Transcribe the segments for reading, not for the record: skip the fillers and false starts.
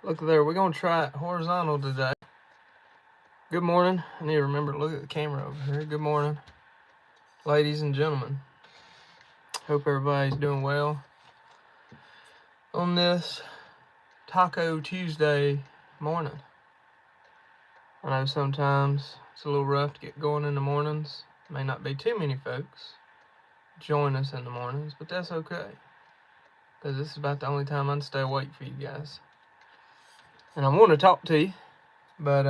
Look there, we're gonna try it horizontal today. Good morning. I need to remember to look at the camera over here. Good morning, ladies and gentlemen. Hope everybody's doing well on this Taco Tuesday morning. I know sometimes it's a little rough to get going in the mornings. May not be too many folks join us in the mornings, but that's okay, because this is about the only time I can stay awake for you guys. And I want to talk to you, but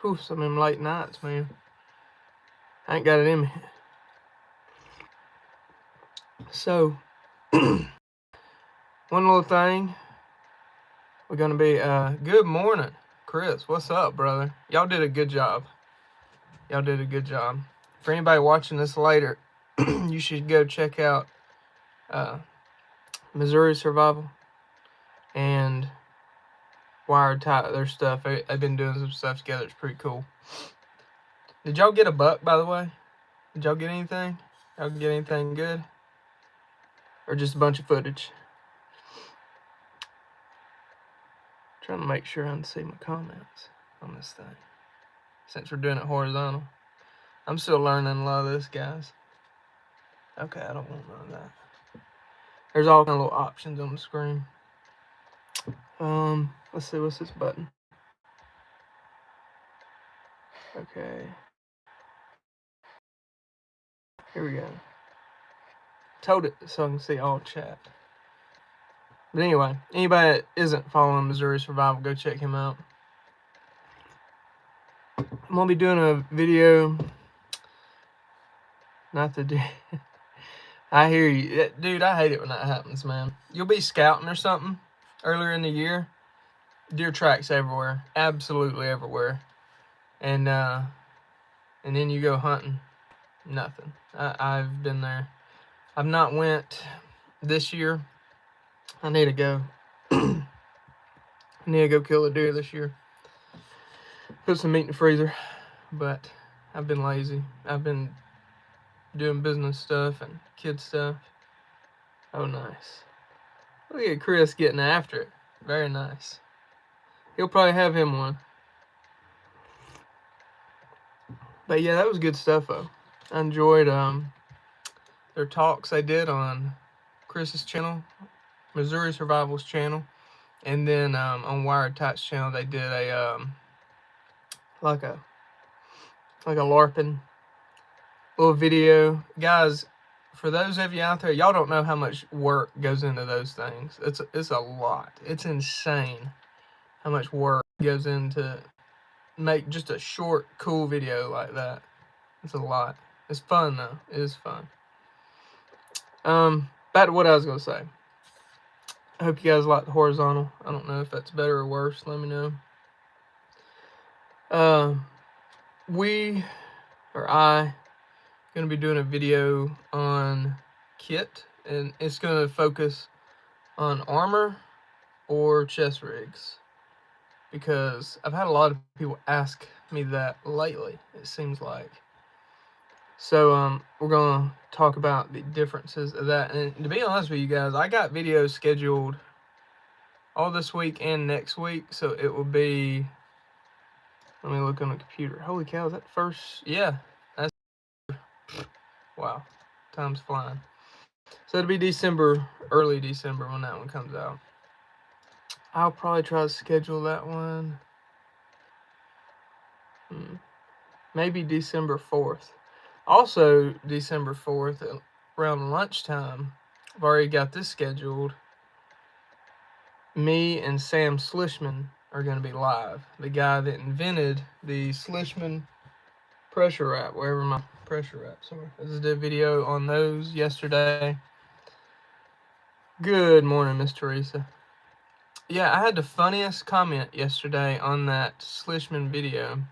some of them late nights, man. I ain't got it in me. So, one little thing, we're gonna be good morning, Chris. What's up, brother? Y'all did a good job. Y'all did a good job. For anybody watching this later, you should go check out Missouri Survival and Wired Tight. Their stuff. They've been doing some stuff together. It's pretty cool. Did y'all get a buck, by the way? Did y'all get anything? Y'all get anything good? Or just a bunch of footage? Trying to make sure I can see my comments on this thing, since we're doing it horizontal. I'm still learning a lot of this, guys. Okay, I don't want none of that. There's all kind of little options on the screen. Let's see, what's this button? Okay. Here we go. Told it so I can see all chat. But anyway, anybody that isn't following Missouri Survival, go check him out. I'm gonna be doing a video. Not the do. I hear you, dude. I hate it when that happens, man. You'll be scouting or something earlier in the year. Deer tracks everywhere, absolutely everywhere, and then you go hunting, nothing. I've been there. I've not went this year. I need to go. I need to go kill a deer this year. Put some meat in the freezer, but I've been lazy. I've been doing business stuff and kid stuff. Oh, nice. Look at Chris getting after it. Very nice. He'll probably have him one. But yeah, that was good stuff, though. I enjoyed their talks they did on Chris's channel, Missouri Survival's channel, and then on Wired Tight's channel they did a like a LARPing little video. Guys, for those of you out there, y'all don't know how much work goes into those things. It's a lot. It's insane how much work goes into make just a short, cool video like that. It's a lot. It's fun though. It is fun. Back to what I was gonna say. I hope you guys like the horizontal. I don't know if that's better or worse. Let me know. I gonna be doing a video on kit, and it's gonna focus on armor or chest rigs, because I've had a lot of people ask me that lately, it seems like. So we're gonna talk about the differences of that. And to be honest with you guys, I got videos scheduled all this week and next week, so it will be, let me look on the computer. Holy cow, is that the first? Yeah, that's, wow, time's flying. So it'll be December, early December when that one comes out. I'll probably try to schedule that one. Maybe December 4th. Also, December 4th, around lunchtime, I've already got this scheduled. Me and Sam Slishman are going to be live. The guy that invented the Slishman pressure wrap, wherever my pressure wraps are. I just did a video on those yesterday. Good morning, Miss Teresa. Yeah, I had the funniest comment yesterday on that Slishman video.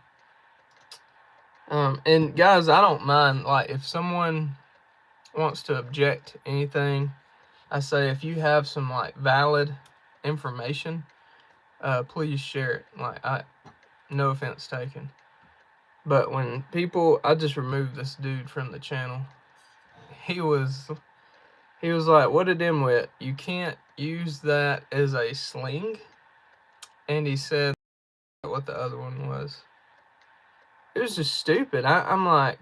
And guys, I don't mind, like, if someone wants to object to anything, I say if you have some like valid information, please share it. Like, no offense taken. But when people, I just removed this dude from the channel. He was he was like, what a dimwit, you can't use that as a sling. And he said what the other one was. It was just stupid. I'm like,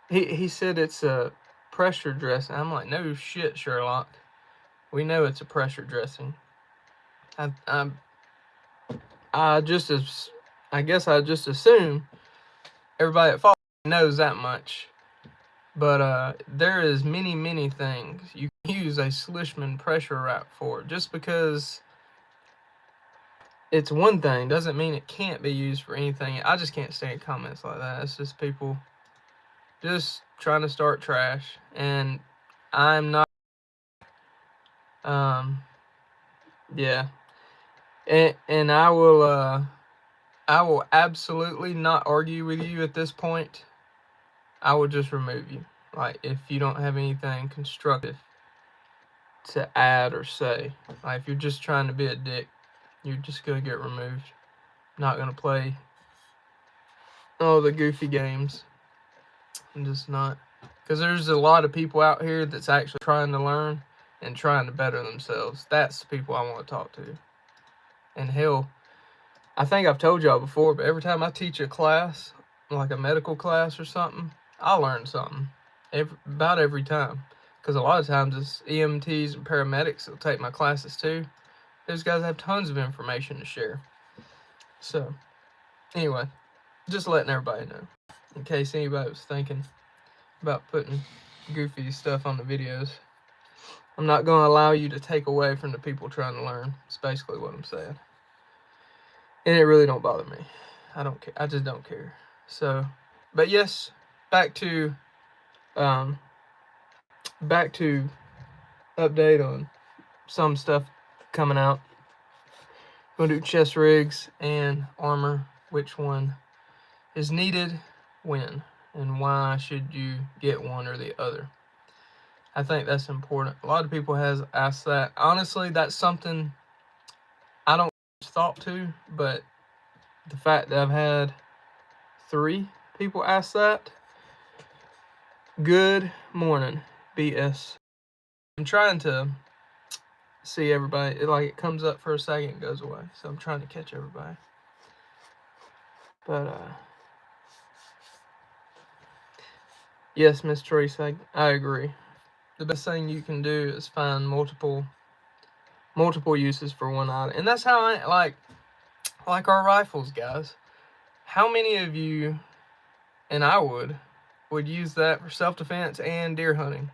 he said it's a pressure dressing. I'm like, no shit, Sherlock. We know it's a pressure dressing. I guess I just assume everybody at Fall knows that much. But there is many things you can use a Slishman pressure wrap for. Just because it's one thing doesn't mean it can't be used for anything. I just can't stand comments like that. It's just people just trying to start trash, and I'm not. Yeah, and I will absolutely not argue with you at this point. I will just remove you. Like, if you don't have anything constructive to add or say. Like, if you're just trying to be a dick, you're just gonna get removed. Not gonna play all the goofy games. I'm just not. Because there's a lot of people out here that's actually trying to learn and trying to better themselves. That's the people I want to talk to. And hell, I think I've told y'all before, but every time I teach a class, like a medical class or something, I learn something. About every time. Because a lot of times it's EMTs and paramedics that will take my classes too. Those guys have tons of information to share. So, anyway, just letting everybody know. In case anybody was thinking about putting goofy stuff on the videos. I'm not going to allow you to take away from the people trying to learn. It's basically what I'm saying. And it really don't bother me. I don't care. I just don't care. So, but yes, back to update on some stuff coming out. We'll do chest rigs and armor. Which one is needed when, and why should you get one or the other? I think that's important. A lot of people has asked that. Honestly, that's something I don't thought to, but the fact that I've had 3 people ask that. Good morning, BS. I'm trying to see everybody. It comes up for a second and goes away. So I'm trying to catch everybody. But yes, Miss Teresa, I agree. The best thing you can do is find multiple uses for one item. And that's how I like our rifles, guys. How many of you, and I would use that for self-defense and deer hunting?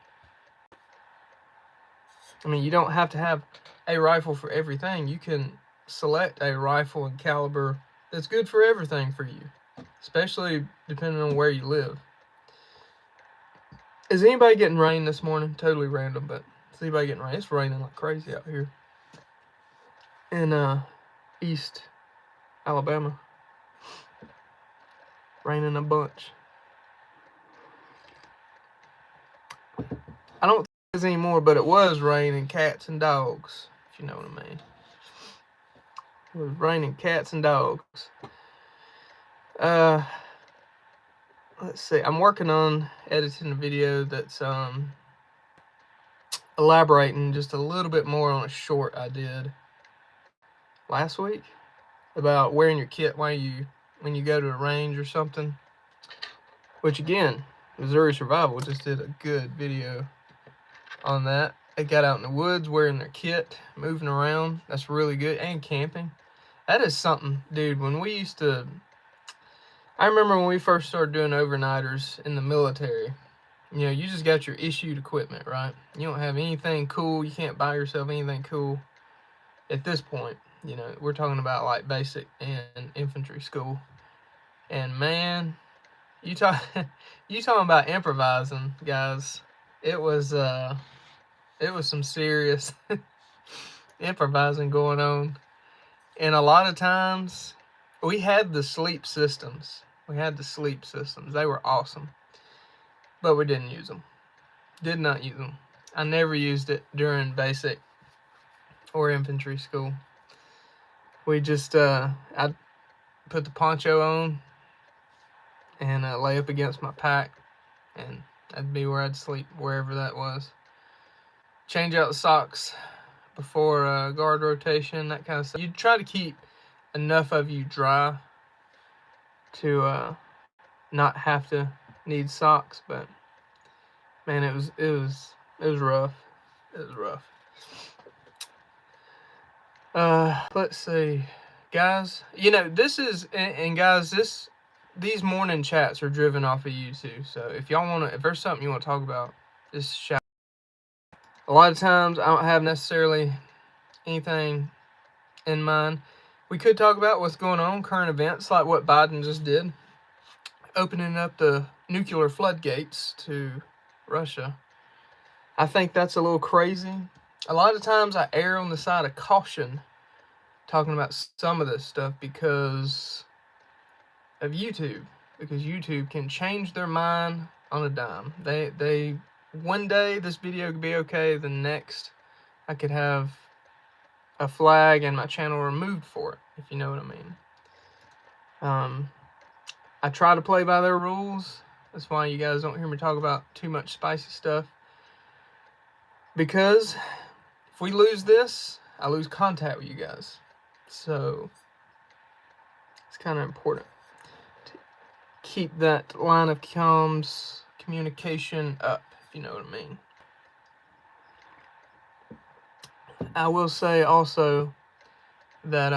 I mean, you don't have to have a rifle for everything. You can select a rifle and caliber that's good for everything for you, especially depending on where you live. Is anybody getting rain this morning? Totally random, but is anybody getting rain? It's raining like crazy out here in East Alabama. Raining a bunch. I don't think it is anymore, but it was raining cats and dogs, if you know what I mean. It was raining cats and dogs. Let's see. I'm working on editing a video that's elaborating just a little bit more on a short I did last week about wearing your kit when you go to a range or something. Which again, Missouri Survival just did a good video on that. They got out in the woods wearing their kit, moving around. That's really good. And camping. That is something, dude. I remember when we first started doing overnighters in the military. You know, you just got your issued equipment, right? You don't have anything cool. You can't buy yourself anything cool at this point. You know, we're talking about like basic and infantry school. And man, you talking about improvising, guys. It was some serious improvising going on. And a lot of times we had the sleep systems. They were awesome. But we didn't use them. Did not use them. I never used it during basic or infantry school. We just, I'd put the poncho on and lay up against my pack, and that'd be where I'd sleep, wherever that was. change out the socks before guard rotation, that kind of stuff. You try to keep enough of you dry to not have to need socks, but man, it was rough. It was rough. Let's see, guys. You know, this is and guys, these morning chats are driven off of YouTube. So if y'all want to, if there's something you want to talk about, just shout. A lot of times I don't have necessarily anything in mind. We could talk about what's going on, current events, like what Biden just did, opening up the nuclear floodgates to Russia. I think that's a little crazy. A lot of times I err on the side of caution talking about some of this stuff because of YouTube. Because YouTube can change their mind on a dime. They one day this video could be okay, the next I could have a flag and my channel removed for it, if you know what I mean. I try to play by their rules. That's why you guys don't hear me talk about too much spicy stuff. Because if we lose this, I lose contact with you guys. So it's kind of important to keep that line of communication up, if you know what I mean. I will say also that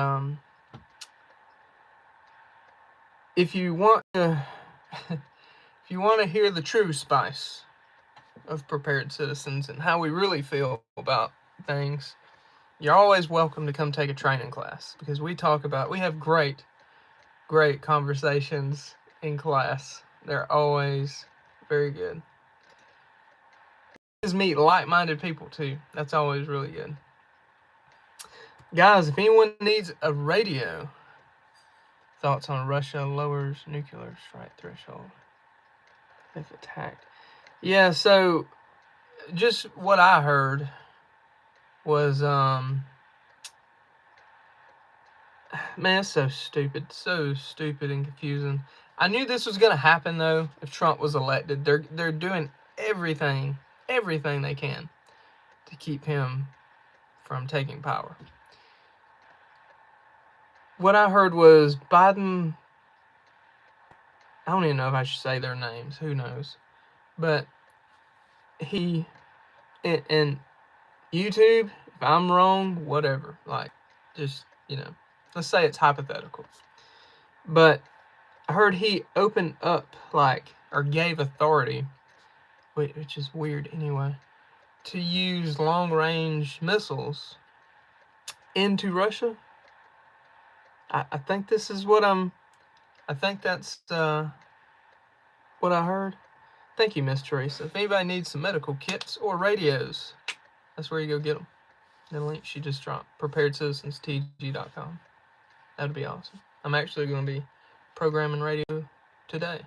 if you want to hear the true spice of Prepared Citizens and how we really feel about things, you're always welcome to come take a training class, because we have great conversations in class. They're always very good. Just meet like-minded people too. That's always really good. Guys, if anyone needs a radio, thoughts on Russia lowers nuclear strike threshold if attacked. Yeah, so just what I heard was man, it's so stupid and confusing. I knew this was gonna happen though. If Trump was elected, they're doing everything they can to keep him from taking power. What I heard was Biden, I don't even know if I should say their names, who knows, but he, and YouTube, if I'm wrong, whatever, like, just, you know, let's say it's hypothetical, but I heard he opened up, like, or gave authority, which is weird anyway, to use long-range missiles into Russia. I think this is what I think that's what I heard. Thank you, Miss Teresa. If anybody needs some medical kits or radios, that's where you go get them. The link she just dropped, preparedcitizenstg.com. That'd be awesome. I'm actually going to be programming radio today.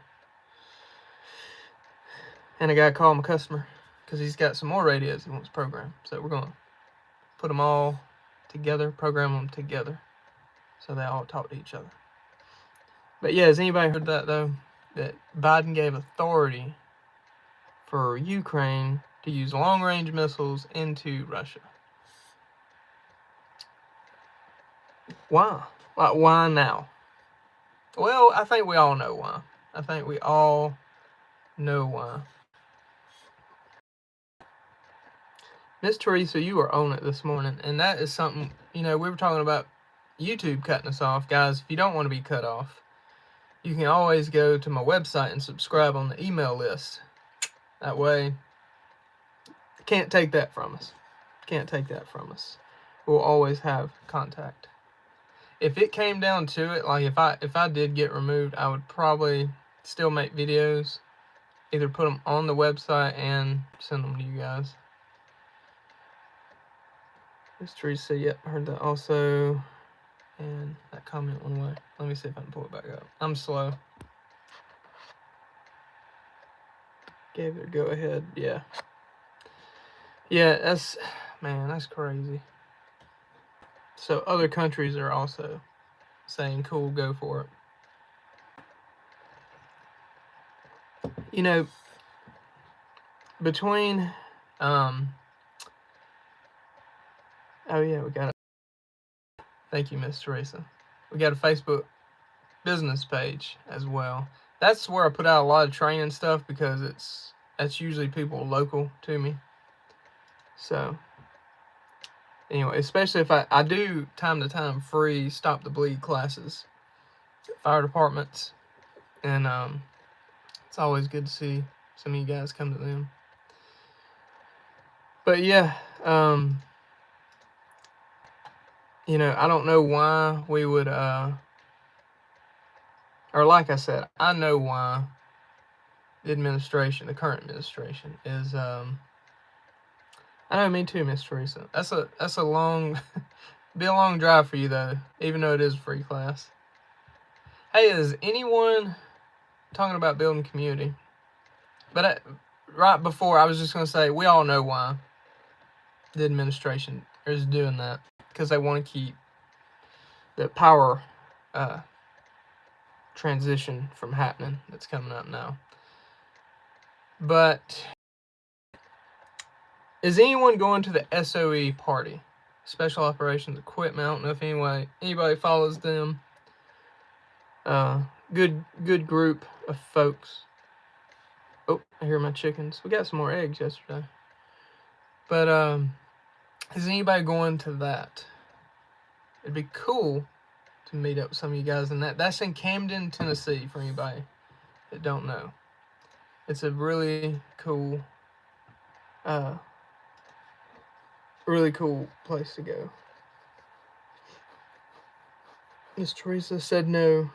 And I got to call my customer because he's got some more radios he wants programmed. So we're going to put them all together, program them together, so they all talk to each other. But yeah, has anybody heard that though? That Biden gave authority for Ukraine to use long-range missiles into Russia. Why? Like, why now? Well, I think we all know why. I think we all know why. Miss Teresa, you were on it this morning, and that is something, you know, we were talking about YouTube cutting us off. Guys, if you don't want to be cut off, you can always go to my website and subscribe on the email list. That way, can't take that from us. Can't take that from us. We'll always have contact. If it came down to it, like if I did get removed, I would probably still make videos, either put them on the website and send them to you guys. Miss Teresa, yep, heard that also. And that comment went away. Let me see if I can pull it back up. I'm slow. Gave it a go ahead, yeah. Yeah, that's crazy. So other countries are also saying, cool, go for it. You know, between Oh yeah, we got it. Thank you, Miss Teresa. We got a Facebook business page as well. That's where I put out a lot of training stuff because that's usually people local to me. So anyway, especially if I do time to time free Stop the Bleed classes, fire departments, and it's always good to see some of you guys come to them. But yeah, you know, I don't know why we would or like I said, I know why the administration, the current administration, is I know, me too, Miss Teresa. That's a long be a long drive for you though, even though it is a free class. Hey, is anyone talking about building community? But right before, I was just gonna say we all know why the administration is doing that, because they want to keep the power transition from happening that's coming up now. But is anyone going to the SOE party? Special Operations Equipment. I don't know if anybody follows them. Good group of folks. Oh, I hear my chickens. We got some more eggs yesterday. But is anybody going to that? It'd be cool to meet up with some of you guys in that. That's in Camden, Tennessee, for anybody that don't know. It's a really cool place to go. Miss Teresa said no.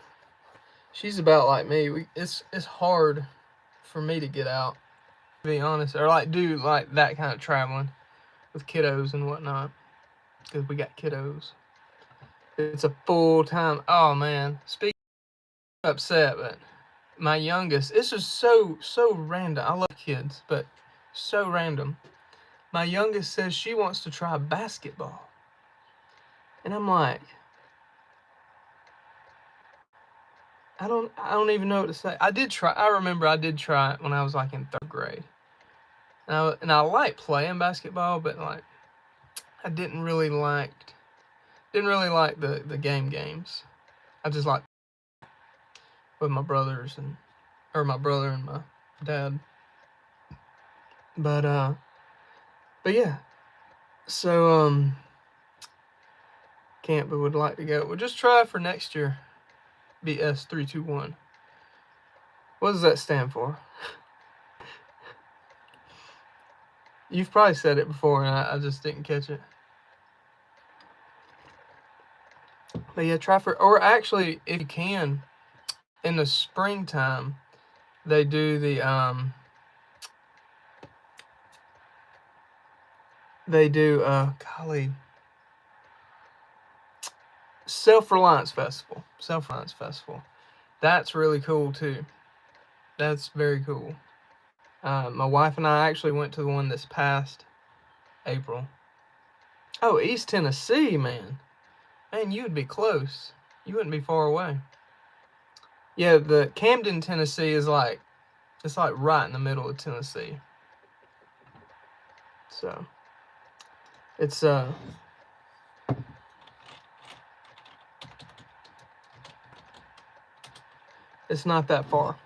She's about like me. It's hard for me to get out, to be honest, or like do like that kind of traveling with kiddos and whatnot, because we got kiddos. It's a full time. Oh man, speaking of upset, but my youngest, this is so random. I love kids, but so random. My youngest says she wants to try basketball, and I'm like, I don't even know what to say. I remember I did try it when I was like in 3rd grade. And I like playing basketball, but like I didn't really like the games. I just like with my brothers or my brother and my dad. But yeah. So can't, but would like to go. We'll just try for next year. BS321. What does that stand for? You've probably said it before and I just didn't catch it. But yeah, try for, or actually, if you can, in the springtime, they do the golly, Self-Reliance Festival. That's really cool too. That's very cool. My wife and I actually went to the one this past April. Oh, East Tennessee, man. Man, you would be close. You wouldn't be far away. Yeah, the Camden, Tennessee is like, it's like right in the middle of Tennessee. So, it's it's not that far,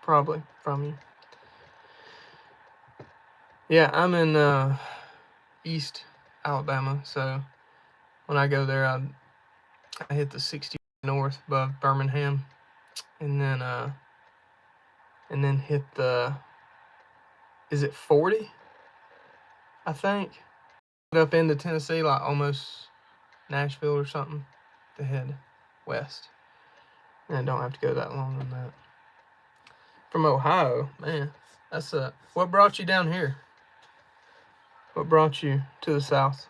probably, from you. Yeah, I'm in East Alabama, so when I go there, I hit the 60 north above Birmingham, and then hit the, is it 40? I think. Up into Tennessee, like almost Nashville or something, to head west. And I don't have to go that long on that. From Ohio, man, that's what brought you down here? What brought you to the South?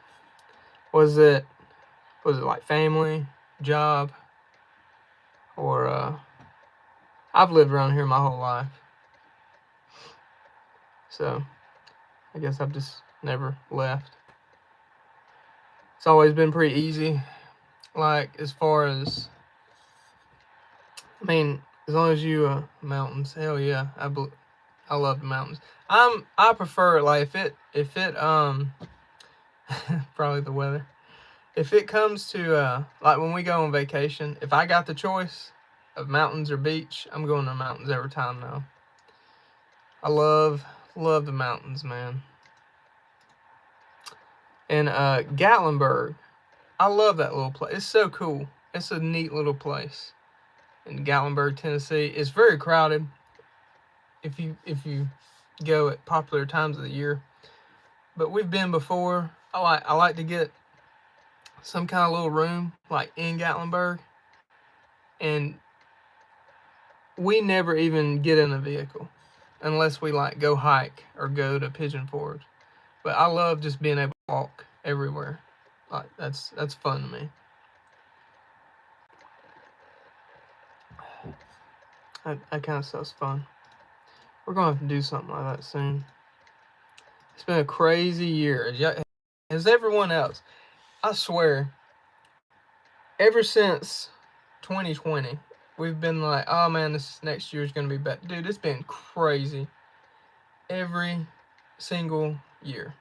Was it like family, job, or I've lived around here my whole life, so I guess I've just never left. It's always been pretty easy, like as far as, I mean, as long as you mountains, hell yeah, I love the mountains. I prefer, like, if it Probably the weather. If it comes to, like when we go on vacation, if I got the choice of mountains or beach, I'm going to the mountains every time now. I love the mountains, man. And Gatlinburg, I love that little place. It's so cool. It's a neat little place in Gatlinburg, Tennessee. It's very crowded if you go at popular times of the year. But we've been before. I like to get some kind of little room like in Gatlinburg, and we never even get in a vehicle unless we like go hike or go to Pigeon Forge. But I love just being able to walk everywhere. Like that's fun to me. That kind of stuff's fun. We're gonna have to do something like that soon. It's been a crazy year. As everyone else, I swear, ever since 2020, we've been like, oh man, this next year is gonna be better. Dude, it's been crazy. Every single year.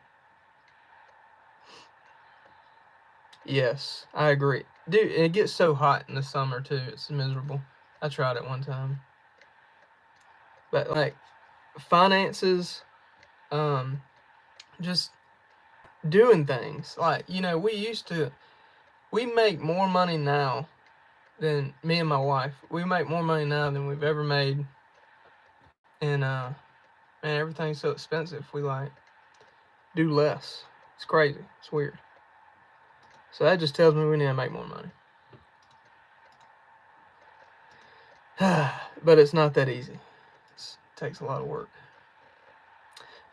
Yes, I agree. Dude, it gets so hot in the summer too. It's miserable. I tried it one time. But like finances, just doing things. Like, we make more money now than me and my wife. We make more money now than we've ever made. And man, everything's so expensive. We like do less. It's crazy. It's weird. So that just tells me we need to make more money. But it's not that easy. It takes a lot of work.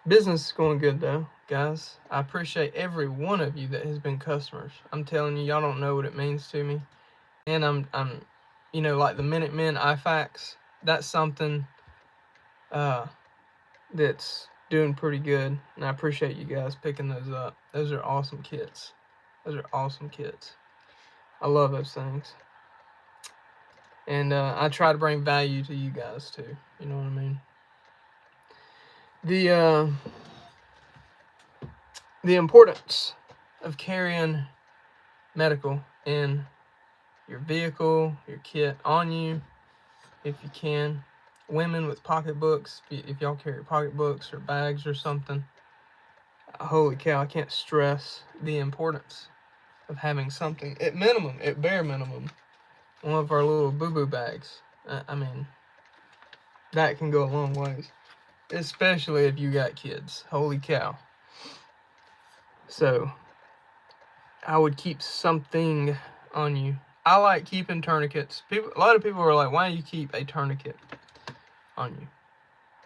Business is going good though, guys. I appreciate every one of you that has been customers. I'm telling you, y'all don't know what it means to me. And I'm like the Minutemen IFAKs, that's something that's doing pretty good, and I appreciate you guys picking those up. Those are awesome kits. I love those things. And I try to bring value to you guys too. You know what I mean? The importance of carrying medical in your vehicle, your kit on you, if you can. Women with pocketbooks, if y'all carry pocketbooks or bags or something, holy cow, I can't stress the importance of having something, at bare minimum, one of our little boo-boo bags. I mean, that can go a long ways, especially if you got kids. Holy cow. So, I would keep something on you. I like keeping tourniquets. A lot of people are like, why do you keep a tourniquet on you?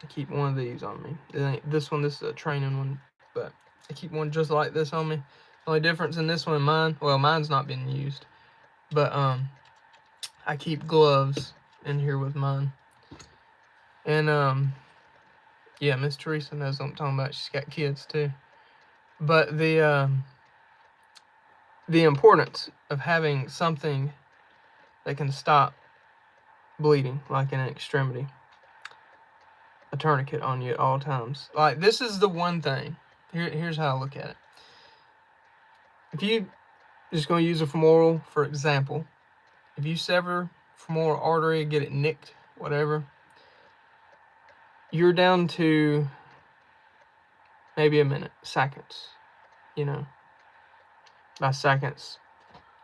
I keep one of these on me. This is a training one, but I keep one just like this on me. The only difference in this one and mine, well, mine's not been used, but I keep gloves in here with mine. And yeah, Miss Teresa knows what I'm talking about. She's got kids too. But the importance of having something that can stop bleeding, like in an extremity, a tourniquet on you at all times. Like, this is the one thing. Here's how I look at it. If you just going to use a femoral, for example, if you sever femoral artery, get it nicked, whatever, you're down to maybe a minute, seconds, by seconds.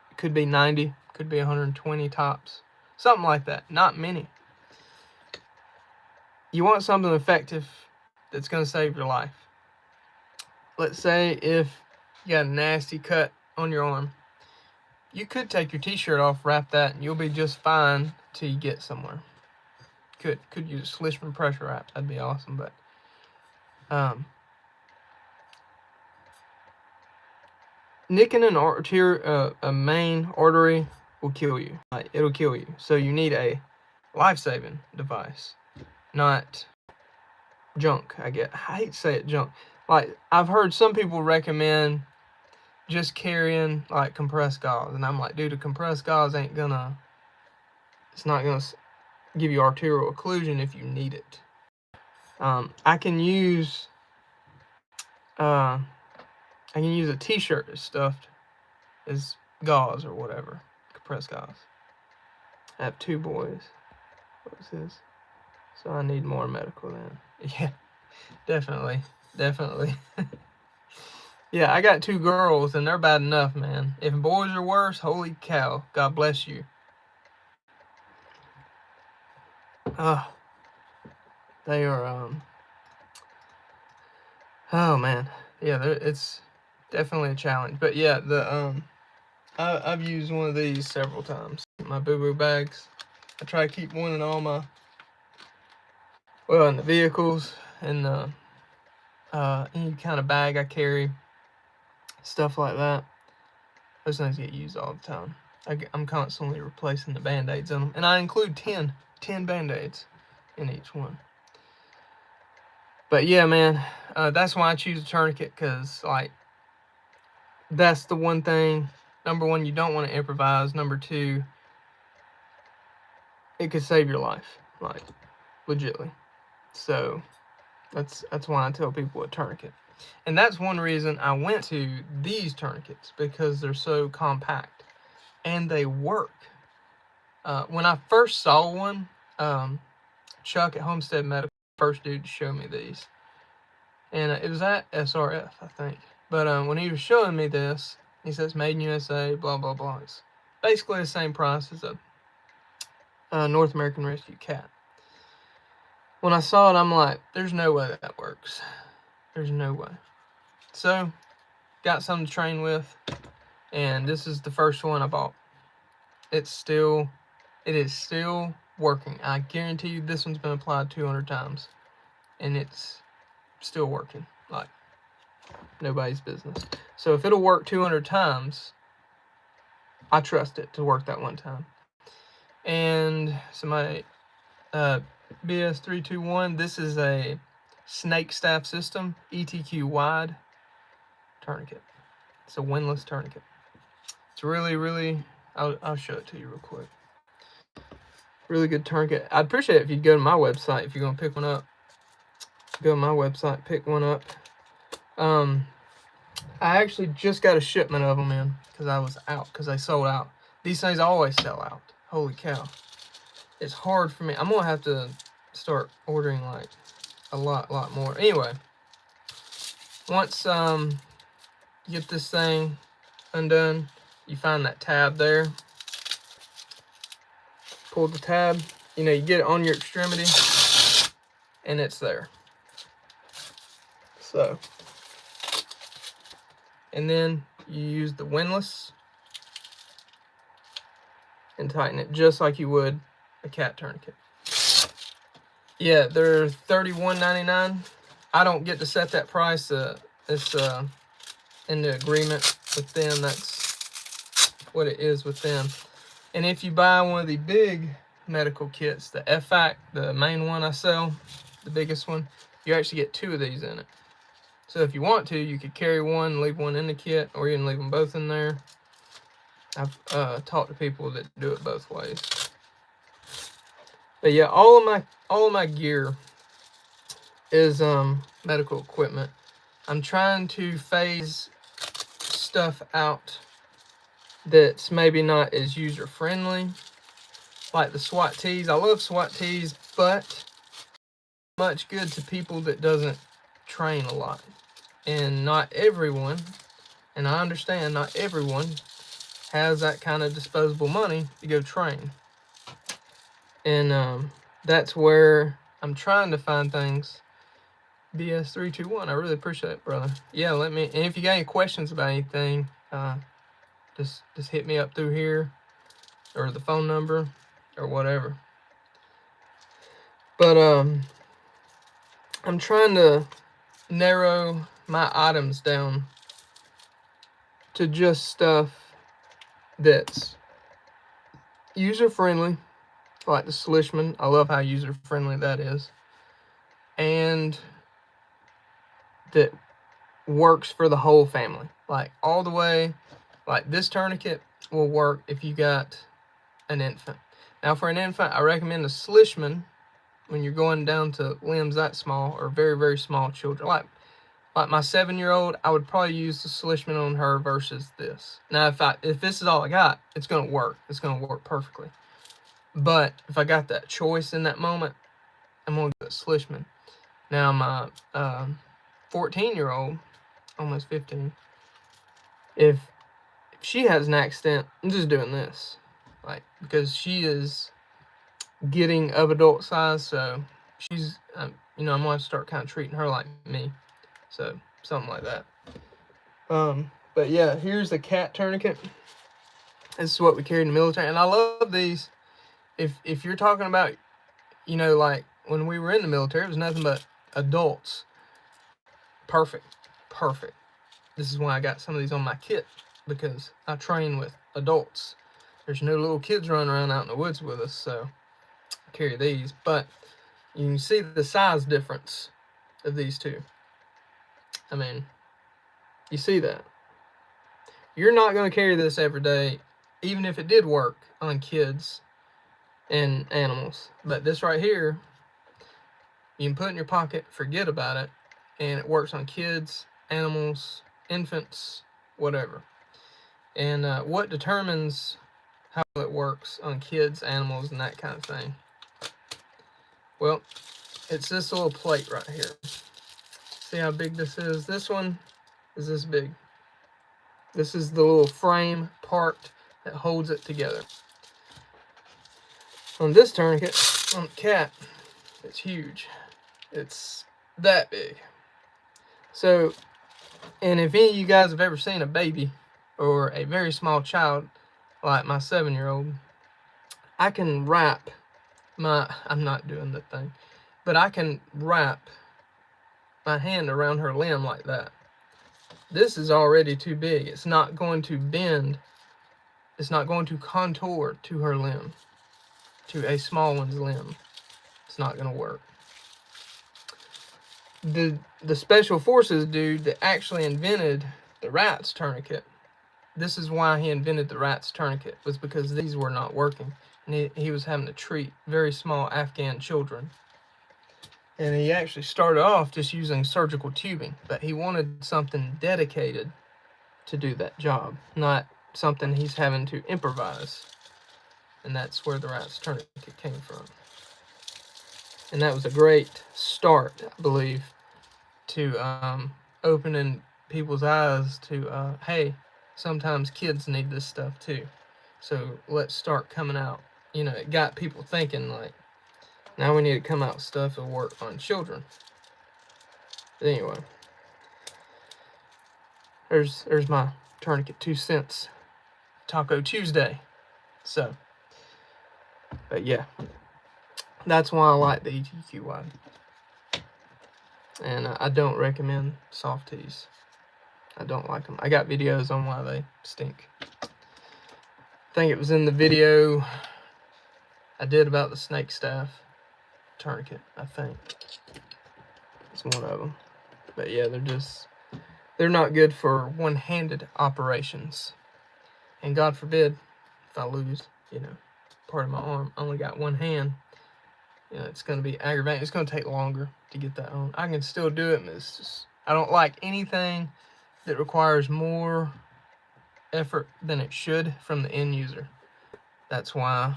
It could be 90, could be 120 tops, something like that. Not many. You want something effective that's going to save your life. Let's say if you got a nasty cut on your arm, you could take your t-shirt off, wrap that, and you'll be just fine till you get somewhere. Could use Schlichterman pressure wrap. That'd be awesome. But nicking a main artery will kill you. It'll kill you. So you need a life-saving device, not junk. I hate to say it, junk. Like, I've heard some people recommend just carrying like compressed gauze, and I'm like, dude, a compressed gauze it's not gonna give you arterial occlusion if you need it. I can use I can use a t-shirt that's stuffed as gauze or whatever, compressed gauze. I have 2 boys. What was his? So I need more medical then. Yeah, definitely. Yeah, I got 2 girls and they're bad enough, man. If boys are worse, holy cow, God bless you. They are, oh man. Yeah, it's definitely a challenge. But yeah, I've used one of these several times. My boo-boo bags. I try to keep one in all my, well, in the vehicles, in the, any kind of bag I carry, stuff like that. Those things get used all the time. I'm constantly replacing the Band-Aids in them. And I include 10 Band-Aids in each one. But yeah, man, that's why I choose a tourniquet, because, like, that's the one thing. Number one, you don't want to improvise. Number two, it could save your life, like, legitly. So that's why I tell people a tourniquet. And that's one reason I went to these tourniquets, because they're so compact and they work. When I first saw one, Chuck at Homestead Medical, first dude to show me these, and it was at SRF, I think. But when he was showing me this, he says made in USA, blah blah blah. It's basically the same price as a North American Rescue cat. When I saw it, I'm like, there's no way that works. There's no way. So, got something to train with, and this is the first one I bought. It is still working. I guarantee you this one's been applied 200 times, and it's still working like nobody's business. So if it'll work 200 times, I trust it to work that one time. And so my BS321, this is a snake staff system, ETQ wide tourniquet. It's a windlass tourniquet. It's really, I'll show it to you real quick. Really good tourniquet. I'd appreciate it if you'd go to my website if you're gonna pick one up. Go to my website, pick one up. I actually just got a shipment of them in because I was out, because they sold out. These things always sell out. Holy cow. It's hard for me. I'm gonna have to start ordering like a lot more. Anyway, once you get this thing undone, you find that tab there. Pull the tab, you know, you get it on your extremity, and it's there. So, and then you use the windlass and tighten it just like you would a cat tourniquet. Yeah, they're $31.99. I don't get to set that price. It's in the agreement with them. That's what it is with them. And if you buy one of the big medical kits, the FAC, the main one I sell, the biggest one, you actually get 2 of these in it. So if you want to, you could carry one, leave one in the kit, or you can leave them both in there. I've talked to people that do it both ways. But yeah, all of my gear is medical equipment. I'm trying to phase stuff out that's maybe not as user friendly, like the SWAT tees. I love SWAT tees, but much good to people that doesn't train a lot. And not everyone, and I understand not everyone has that kind of disposable money to go train. And that's where I'm trying to find things. BS321, I really appreciate it, brother. Yeah, and if you got any questions about anything, just hit me up through here, or the phone number, or whatever. But I'm trying to narrow my items down to just stuff that's user-friendly, like the Slishman. I love how user-friendly that is. And that works for the whole family. Like, all the way, like this tourniquet will work if you got an infant. Now, for an infant, I recommend the Slishman when you're going down to limbs that small, or very, very small children. Like, Like my 7-year-old, I would probably use the Slishman on her versus this. Now, if this is all I got, it's going to work. It's going to work perfectly. But if I got that choice in that moment, I'm going to go with Slishman. Now, my 14-year-old, almost 15, if she has an accident, I'm just doing this. Like, because she is getting of adult size, so she's, I'm going to start kind of treating her like me. So, something like that. But yeah, here's the cat tourniquet. This is what we carry in the military, and I love these. If you're talking about, like when we were in the military, it was nothing but adults. Perfect. This is why I got some of these on my kit, because I train with adults. There's no little kids running around out in the woods with us, so I carry these. But you can see the size difference of these two. I mean, you see that. You're not going to carry this every day, even if it did work on kids and animals. But this right here, you can put in your pocket, forget about it, and it works on kids, animals, infants, whatever. And what determines how it works on kids, animals, and that kind of thing? Well, it's this little plate right here. See how big this is? This one is this big. This is the little frame part that holds it together. On this tourniquet, on the cat, it's huge. It's that big. So, and if any of you guys have ever seen a baby or a very small child, like my 7-year-old, I can wrap I'm not doing the thing, but I can wrap my hand around her limb like that. This is already too big. It's not going to bend. It's not going to contour to her limb, to a small one's limb. It's not going to work. The Special Forces dude that actually invented the RATS tourniquet, this is why he invented the RATS tourniquet, was because these were not working. And he was having to treat very small Afghan children. And he actually started off just using surgical tubing, but he wanted something dedicated to do that job, not something he's having to improvise. And that's where the RATS tourniquet came from. And that was a great start, I believe, to opening people's eyes to, hey, sometimes kids need this stuff too. So let's start coming out. It got people thinking, like, now we need to come out with stuff that work on children. But anyway, there's my tourniquet 2 cents. Taco Tuesday. So, but yeah, that's why I like the ETQY. And I don't recommend soft teas. I don't like them. I got videos on why they stink. I think it was in the video I did about the snake staff tourniquet, I think. It's one of them. But yeah, they're not good for one-handed operations. And God forbid if I lose, part of my arm, I only got one hand, it's going to be aggravating. It's going to take longer to get that on. I can still do it, but it's just, I don't like anything that requires more effort than it should from the end user. That's why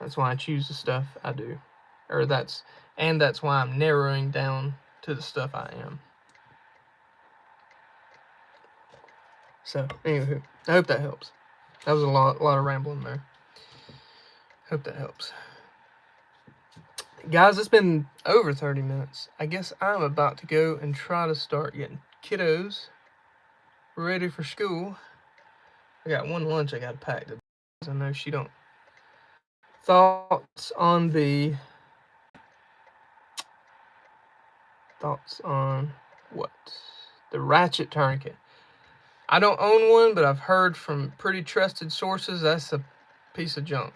I choose the stuff I do. That's why I'm narrowing down to the stuff I am. So, anywho, I hope that helps. That was a lot of rambling there. Hope that helps. Guys, it's been over 30 minutes. I guess I'm about to go and try to start getting kiddos ready for school. I got one lunch I got to pack today. I know she don't. Thoughts on what? The ratchet tourniquet. I don't own one, but I've heard from pretty trusted sources that's a piece of junk.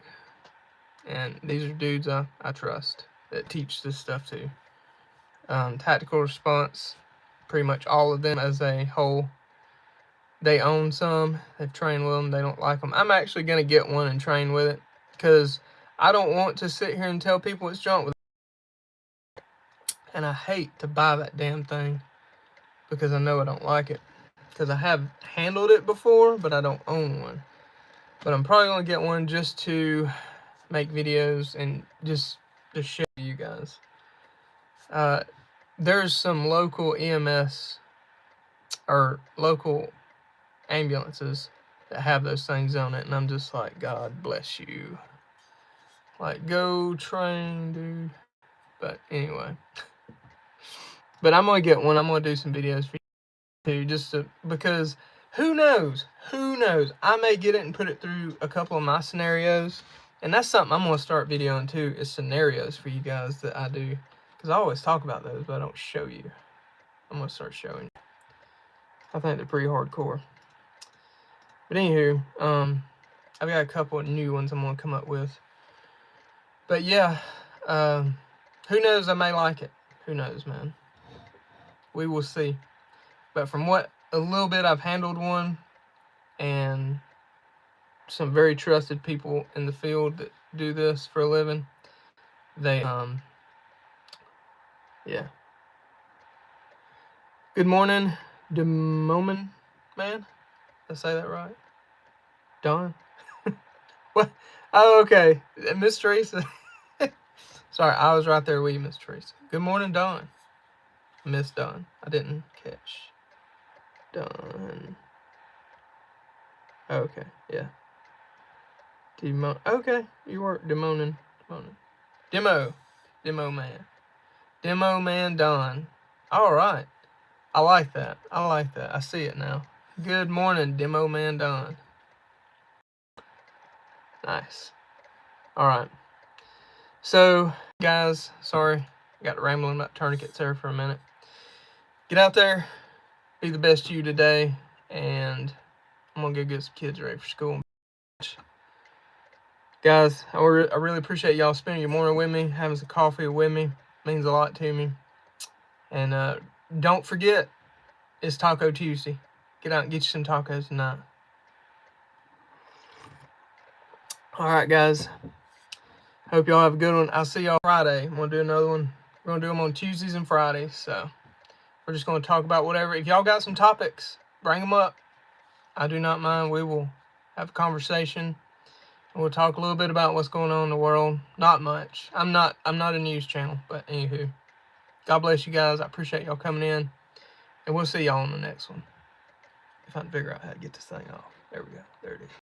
And these are dudes I trust that teach this stuff too. Tactical Response, pretty much all of them as a whole, they own some. They've trained with them. They don't like them. I'm actually going to get one and train with it because I don't want to sit here and tell people it's junk with it. And I hate to buy that damn thing because I know I don't like it. Because I have handled it before, but I don't own one. But I'm probably going to get one just to make videos and just to show you guys. There's some local EMS or local ambulances that have those things on it, and I'm just like, God bless you. Like, go train, dude. But anyway. But I'm going to get one. I'm going to do some videos for you too, because who knows? Who knows? I may get it and put it through a couple of my scenarios. And that's something I'm going to start videoing too, is scenarios for you guys that I do. Because I always talk about those, but I don't show you. I'm going to start showing you. I think they're pretty hardcore. But anywho, I've got a couple of new ones I'm going to come up with. But yeah, who knows? I may like it. Who knows, man? We will see. But from what a little bit I've handled one, and some very trusted people in the field that do this for a living, they yeah. Good morning, Demoman man. Did I say that right? Don? What? Oh, okay. Miss Teresa. Sorry, I was right there with you, Miss Teresa. Good morning, Dawn. Miss Dawn. I didn't catch. Dawn. Okay, yeah. Okay, you were Demonin. Demo man. Demo man Don. All right. I like that. I see it now. Good morning, Demo man Don. Nice. All right. So, guys, sorry. I got rambling about tourniquets there for a minute. Get out there. Be the best you today. And I'm going to go get some kids ready for school. Guys, I really appreciate y'all spending your morning with me, having some coffee with me. It means a lot to me. And don't forget, it's Taco Tuesday. Get out and get you some tacos tonight. All right, guys. Hope y'all have a good one. I'll see y'all Friday. I'm going to do another one. We're going to do them on Tuesdays and Fridays. So we're just going to talk about whatever. If y'all got some topics, bring them up. I do not mind. We will have a conversation. We'll talk a little bit about what's going on in the world. Not much. I'm not a news channel, but anywho. God bless you guys. I appreciate y'all coming in. And we'll see y'all on the next one. If I can figure out how to get this thing off. There we go. There it is.